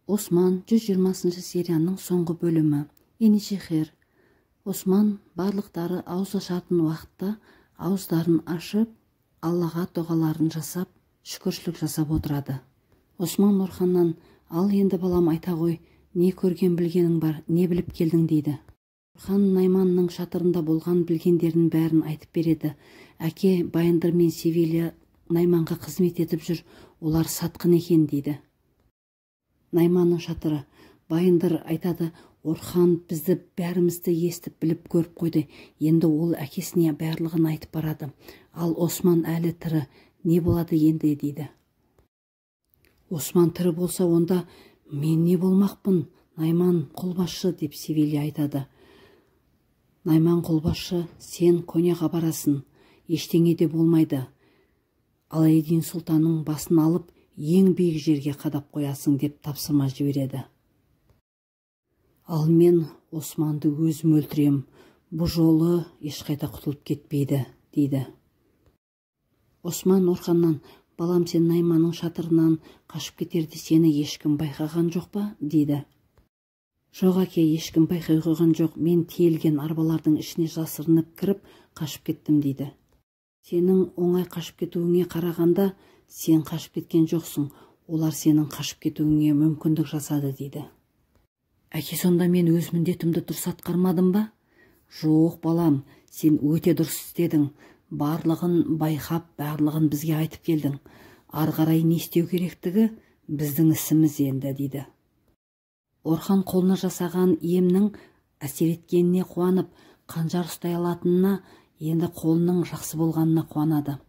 Осман 120 серияның соңғы бөлімі. Енишехер. Осман барлықтары ауыз ашатын уақытта ауыздарын ашып, Аллаға доғаларын жасап, шүкіршілік жасап отырады. Осман Орханнан: "Ал енді балам, айта ғой, не көрген білгенің бар, не біліп келдің?" дейді. Орхан Найманның шатырында болған білгендерінің бәрін айтып береді. "Әке, Байындыр мен Севилья Найманға қызмет етіп жүр, олар сатқын екен" дейді. Найманның шатыры. Байындыр айтады: "Орхан бізді бәрімізді естіп біліп көріп қойды. Енді ол әкесіне барлығын айтып барады. Ал Осман әлі тірі. Не болады енді?" дейді. "Осман тірі болса, онда мен не болмақпын? Найман қолбасшы" деп Севилья айтады. Найман қолбасшы: "Сен Коняға барасың. Ештеңе де болмайды. Алайдин сұлтанның басын алып, ең биік жерге қадап қоясың" деп тапсырма жібереді. "Ал мен Османды өзім өлтірем. Бұл жолы ешқайда құтылып кетпейді" дейді. Осман Орханнан: "Балам, сен Найманның шатырынан қашып кетерде сені ешкім байқаған жоқ па?" дейді. "Жоқ әке, ешкім байқай қойған жоқ. Мен тиелген арбалардың ішіне жасырынып кіріп қашып кеттім" дейді. "Сенің оңай қашып кетуіңе қарағанда, сен қашып кеткен жоқсың. Олар сенің қашып кетуіңе мүмкіндік жасады" дейді. "Әке, сонда мен өз міндетімді дұрыс атқармадым ба?" "Жоқ балам, сен өте дұрыс істедің. Барлығын байқап, барлығын бізге айтып келдің. Ары қарай не істеу керектігі біздің ісіміз енді" дейді. Орхан қолына жасаған емнің әсер еткеніне қуанып, қанжар ұстай алатынына, енді қолының жақсы болғанына қуанады.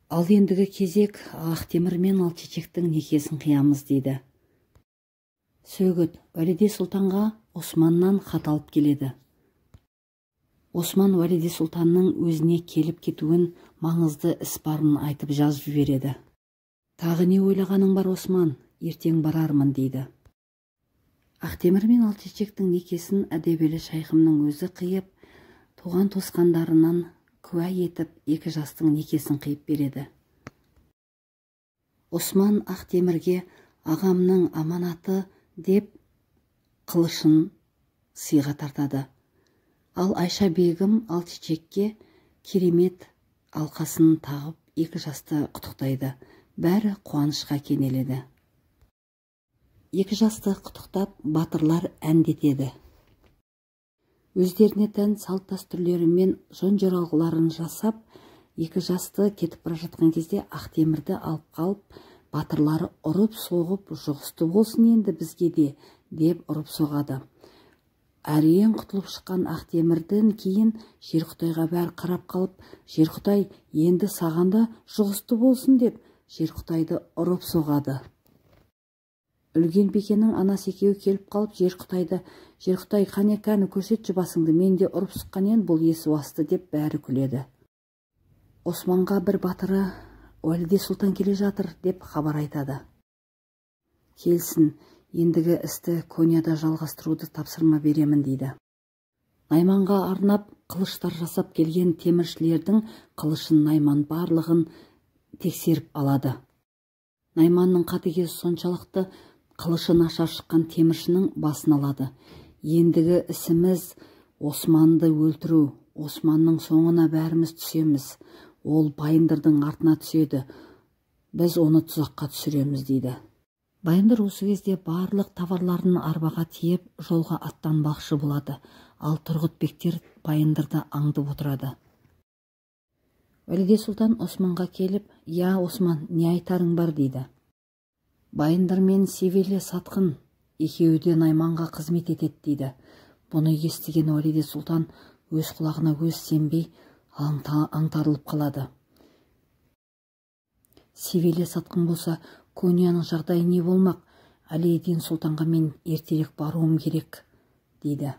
"Ал ендігі кезек Ақтемір мен Алчечектің некесін қиямыз" дейді. Сөгіт. Уәлиде сұлтанға Османнан хат алып келеді. Осман Уәлиде сұлтанның өзіне келіп кетуін, маңызды іс барын айтып жазып жібереді. "Тағы не ойлағаның бар Осман? Ертең барармын" дейді. Ақтемір мен Алчечектің некесін әдебелі шайхымның өзі қиып, туған туысқандарынан куә етіп, екі жастың некесін қиып береді. Осман Ақтемірге "Ағамның аманаты" деп қылышын сыйға тартады. Ал Айша бегім Алчечекке керемет алқасын тағып, екі жасты құттықтайды. Бәрі қуанышқа кенеледі. Екі жасты құттықтап, батырлар әндетеді. Өздеріне тән салт дәстүрлері мен жөн-жоралғыларын жасап, екі жасты кетіп бара жатқан кезде Ақтемірді алып қалып, батырлары ұрып соғып, "Жұғысты болсын енді бізге де" деп ұрып соғады. Әрең құтылып шыққан Ақтемірден кейін Жерқұтайға бәрі қарап қалып, "Жерқұтай, енді сағанда жұғысты болсын" деп Жерқұтайды ұрып соғады. Үлген бекенің анасы екеуі келіп қалып, Жерқұтайды: "Жерқұтай, кәні көрсетші басыңды, мен де ұрып сұққан ен, бұл есі уасты" деп бәрі күледі. Османға бір батыры Уәлиде сұлтан келе жатыр деп хабар айтады. "Келсін, ендігі істі Коняда жалғастыруды тапсырма беремін" дейді. Найманға арнап қылыштар жасап келген теміршілердің қылышын Найман барлығын тексеріп алады. Найманның қатыгезі соншалықты, қылышы нашар шыққан теміршінің басын алады. "Ендігі ісіміз Османды өлтіру. Османның соңына бәріміз түсеміз. Ол Байындырдың артына түседі. Біз оны тұзаққа түсіреміз" дейді. Байындыр осы кезде барлық товарларын арбаға тиеп, жолға аттанбақшы болады. Ал Тұрғытбектер Байындырды аңдып отырады. Уәлиде сұлтан Османға келіп: "Я, Осман, не айтарың бар" дейді. "Байындыр мен Севилья сатқын, екеуі де Найманға қызмет етеді" дейді. Бұны естіген Уәлиде сұлтан өз құлағына өз сенбей аңтарылып қалады. "Севилья сатқын болса, Конияның жағдайы не болмақ? Алайдин сұлтанға мен ертерек баруым керек" дейді.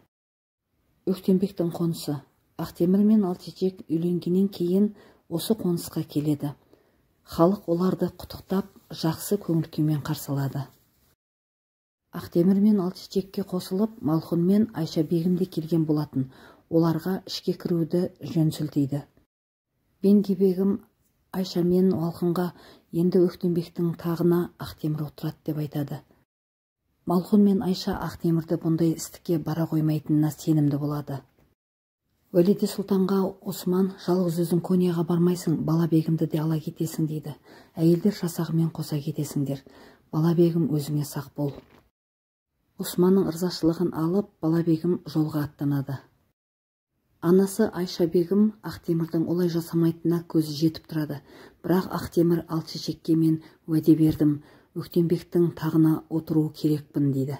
Өктембектің қонысы. Ақтемір мен Алчечек үйленгеннен кейін осы қонысқа келеді. Халық оларды құттықтап, жақсы көңіл күймен қарсы алады. Ақтемір мен Алчечекке қосылып, Малхун мен Айша бегім де келген болатын. Оларға ішке кіруді жөн сілтейді. Бенги бегім Айша мен Малхунға енді Өктембектің тағына Ақтемір отырады деп айтады. Малхун мен Айша Ақтемірді бұндай істікке бара қоймайтынына сенімді болады. Уәлиде Сұлтанға Осман жалғыз өзің Конияға бармайсың, Балабегімді де ала кетесің дейді. Әйелдер жасағымен қоса кетесіңдер. Балабегім өзіңе сақ бол. Османның ырзашылығын алып, Балабегім жолға аттанады. Анасы Айша бегім Ақтемірдің олай жасамайтынына көзі жетіп тұрады. Бірақ Ақтемір Алтышешекке мен уәде бердім, Өктембектің тағына отыру керекпін дейді.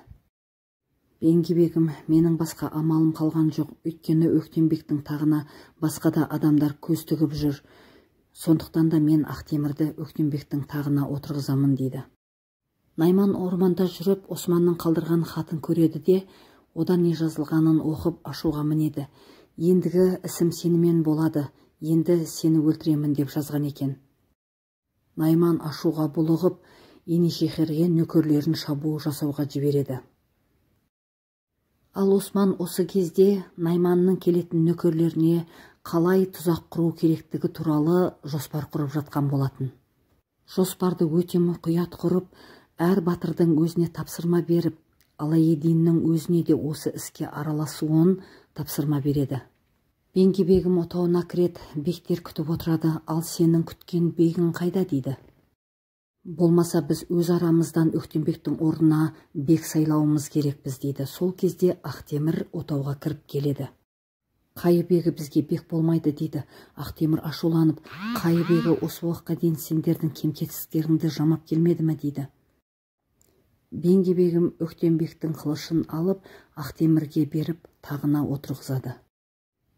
Бенги бегім, менің басқа амалым қалған жоқ, өйткені Өктембектің тағына басқа да адамдар көз тігіп жүр. Сондықтан да мен Ақтемірді Өктембектің тағына отырғызамын дейді. Найман орманда жүріп Османның қалдырған хатын көреді де, одан не жазылғанын оқып ашуға мінеді. Ендігі ісім сенімен болады, енді сені өлтіремін деп жазған екен. Найман ашуға булығып, Енешехерге нөкерлерін шабуыл жасауға жібереді. Ал Осман осы кезде Найманның келетін нөкерлеріне қалай тұзақ құру керектігі туралы жоспар құрып жатқан болатын. Жоспарды өте мұқият құрып, әр батырдың өзіне тапсырма беріп, Алайединнің өзіне де осы іске араласуын тапсырма береді. Бенги бегім отауына кірет, бектер күтіп отырады, ал сенің күткен бегің қайда дейді. Болмаса біз өз арамыздан Өктембектің орнына бек сайлауымыз керекпіз дейді. Сол кезде Ақтемір отауға кіріп келеді. Қайы бегі бізге бек болмайды дейді. Ақтемір ашуланып, қайы бегі осы уақытқа дейін сендердің кем-кетіктеріңді жамап келмеді ме дейді. Бенги бегім Өктембектің қылышын алып, Ақтемірге беріп тағына отырғызады.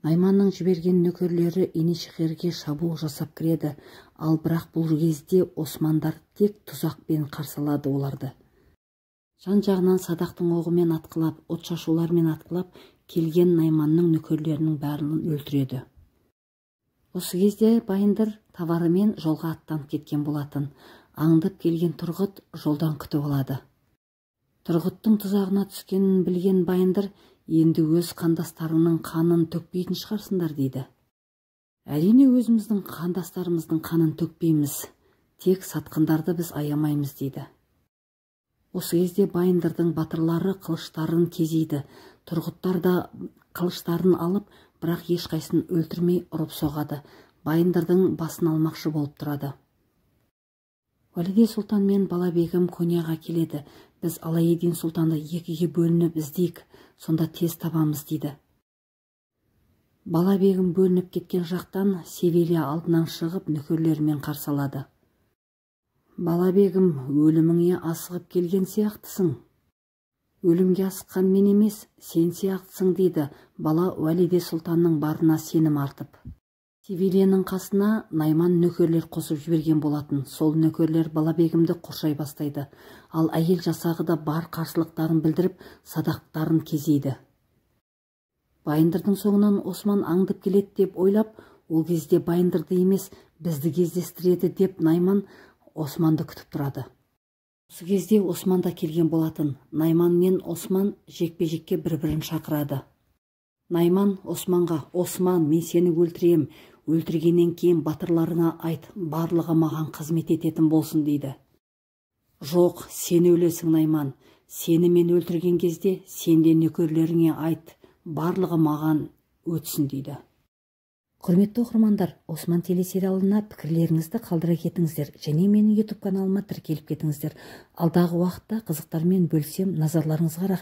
Найманның жіберген нөкерлері Енешехерге шабуыл жасап кіреді, ал бірақ бұл кезде Османдар тек тұзақпен қарсы алады оларды. Жан-жағынан садақтың оғымен атқылап, отшашулармен атқылап, келген Найманның нөкерлерінің бәрін өлтіреді. Осы кезде Байындыр товарымен жолға аттанып кеткен болатын. Аңдып келген Тұрғыт жолдан күтіп алады. Тұрғыттың тұзағына түскенін білген Байындыр енді өз қандастарының қанын төкпейтін шығарсыңдар дейді. Әрине өзіміздің қандастарымыздың қанын төкпейміз, тек сатқындарды біз аямаймыз дейді. Осы кезде Байындырдың батырлары қылыштарын кезейді. Тұрғыттар да қылыштарын алып, бірақ ешқайсын өлтірмей ұрып соғады. Байындырдың басын алмақшы болып тұрады. Уәлиде Сұлтан мен Балабегім Конияға келеді. Біз Алайедин Сұлтанды екіге бөлініп іздейік, сонда тез табамыз дейді. Балабегім бөлініп кеткен жақтан Севилия алдынан шығып нөкерлерімен қарсы алады. Балабегім, өліміңе асығып келген сияқтысың. Өлімге асыққан мен емес, сен сияқтысың дейді бала Уәлиде Сұлтанның барына сенім артып. Севилияның қасына Найман нөкерлер қосып жіберген болатын. Сол нөкерлер Балабегімді қоршай бастайды. Ал әйел жасағы да бар қарсылықтарын білдіріп, садақтарын кезейді. Байындырдың соңынан Осман аңдып келеді деп ойлап, ол кезде Байындырды емес, бізді кездестіреді деп Найман Османды күтіп тұрады. Осы кезде Осман да келген болатын. Найман мен Осман жекпе-жекке бір-бірін шақырады. Найман Османға: «Осман, мен сені өлтірем. Өлтіргеннен кейін батырларыңа айт, барлығы маған қызмет ететін болсын» дейді. «Жоқ, сен өлесің Найман. Сені мен өлтірген кезде сен де нөкерлеріңе айт, барлығы маған өтсін» дейді. Құрметті оқырмандар, Осман телесериалына пікірлеріңізді қалдыра кетіңіздер және менің YouTube каналыма тіркеліп кетіңіздер. Алдағы уақытта қызықтармен бөлсем, назарларыңызға рахмет.